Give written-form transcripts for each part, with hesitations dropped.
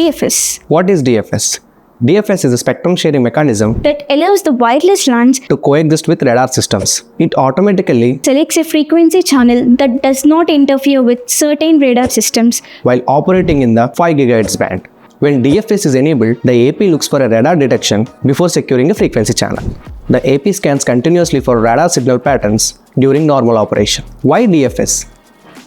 DFS. What is DFS? DFS is a spectrum sharing mechanism That allows the wireless LANs to coexist with radar systems. It automatically selects a frequency channel that does not interfere with certain radar systems. while operating in the 5 GHz band. When DFS is enabled, the AP looks for a radar detection before securing a frequency channel. The AP scans continuously for radar signal patterns during normal operation. Why DFS?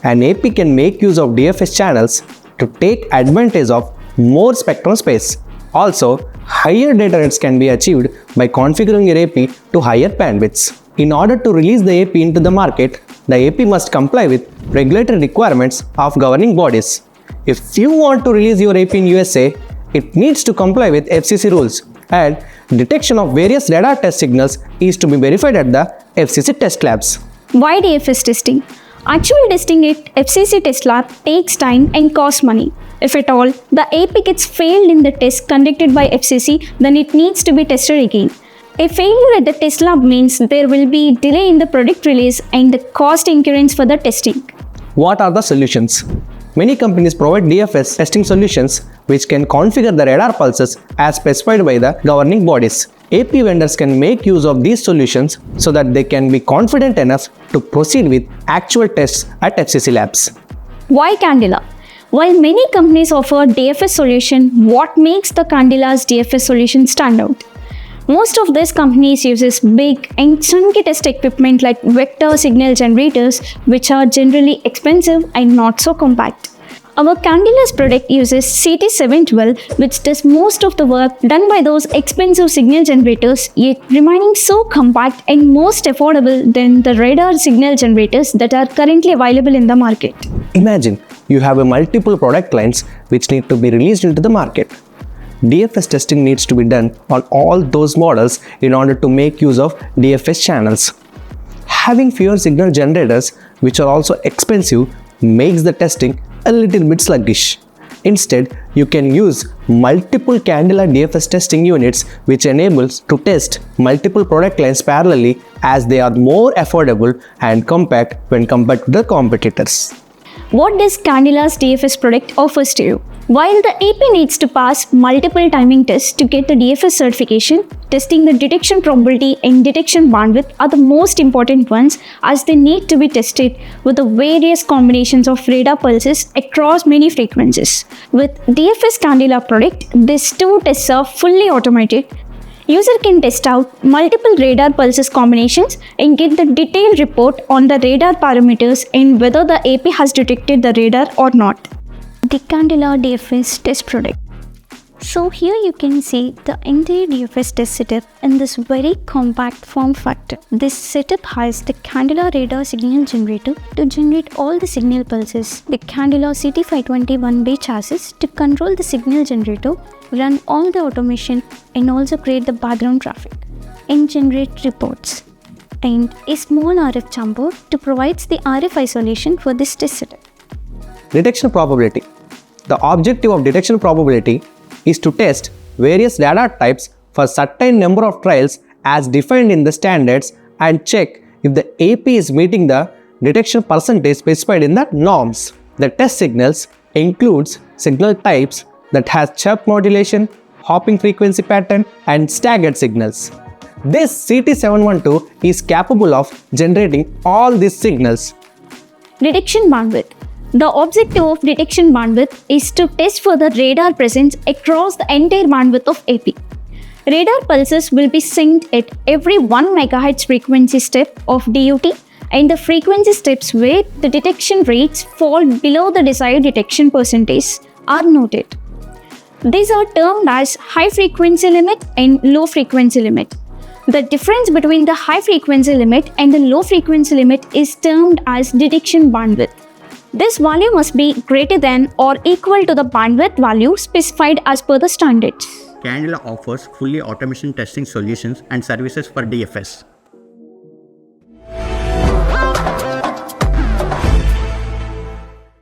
An AP can make use of DFS channels to take advantage of more spectrum space. Also, higher data rates can be achieved by configuring your AP to higher bandwidths. In order to release the AP into the market, the AP must comply with regulatory requirements of governing bodies. If you want to release your AP in USA, it needs to comply with FCC rules, and detection of various radar test signals is to be verified at the FCC test labs. Why DFS testing? Actual testing at FCC test lab takes time and costs money. If at all, the AP gets failed in the test conducted by FCC, then it needs to be tested again. A failure at the test lab means there will be delay in the product release and the cost incurrence for the testing. What are the solutions? Many companies provide DFS testing solutions which can configure the radar pulses as specified by the governing bodies. AP vendors can make use of these solutions so that they can be confident enough to proceed with actual tests at FCC labs. Why Candela? While many companies offer DFS solution, what makes the Candela's DFS solution stand out? Most of these companies uses big and chunky test equipment like vector signal generators, which are generally expensive and not so compact. Our Candela's product uses CT712, which does most of the work done by those expensive signal generators, yet remaining so compact and most affordable than the radar signal generators that are currently available in the market. Imagine you have a multiple product lines which need to be released into the market. DFS testing needs to be done on all those models in order to make use of DFS channels. Having fewer signal generators, which are also expensive, makes the testing a little bit sluggish. Instead, you can use multiple Candela DFS testing units, which enables to test multiple product lines parallelly, as they are more affordable and compact when compared to the competitors. What does Candela's DFS product offers to you? While the AP needs to pass multiple timing tests to get the DFS certification, testing the detection probability and detection bandwidth are the most important ones, as they need to be tested with the various combinations of radar pulses across many frequencies. With DFS Candela product, these two tests are fully automated. User can test out multiple radar pulses combinations and get the detailed report on the radar parameters and whether the AP has detected the radar or not. The Candela DFS test product. So here you can see the entire DFS test setup in this very compact form factor. This setup has the Candela radar signal generator to generate all the signal pulses, the Candela CT521B chassis to control the signal generator, run all the automation and also create the background traffic and generate reports, and a small RF chamber to provide the RF isolation for this test setup. Detection probability. The objective of detection probability is to test various radar types for certain number of trials as defined in the standards and check if the AP is meeting the detection percentage specified in the norms. The test signals includes signal types that has chirp modulation, hopping frequency pattern, and staggered signals. This CT712 is capable of generating all these signals. Detection bandwidth. The objective of detection bandwidth is to test for the radar presence across the entire bandwidth of AP. Radar pulses will be synced at every 1 MHz frequency step of DUT, and the frequency steps where the detection rates fall below the desired detection percentage are noted. These are termed as high frequency limit and low frequency limit. The difference between the high frequency limit and the low frequency limit is termed as detection bandwidth. This value must be greater than or equal to the bandwidth value specified as per the standards. Candela offers fully automation testing solutions and services for DFS.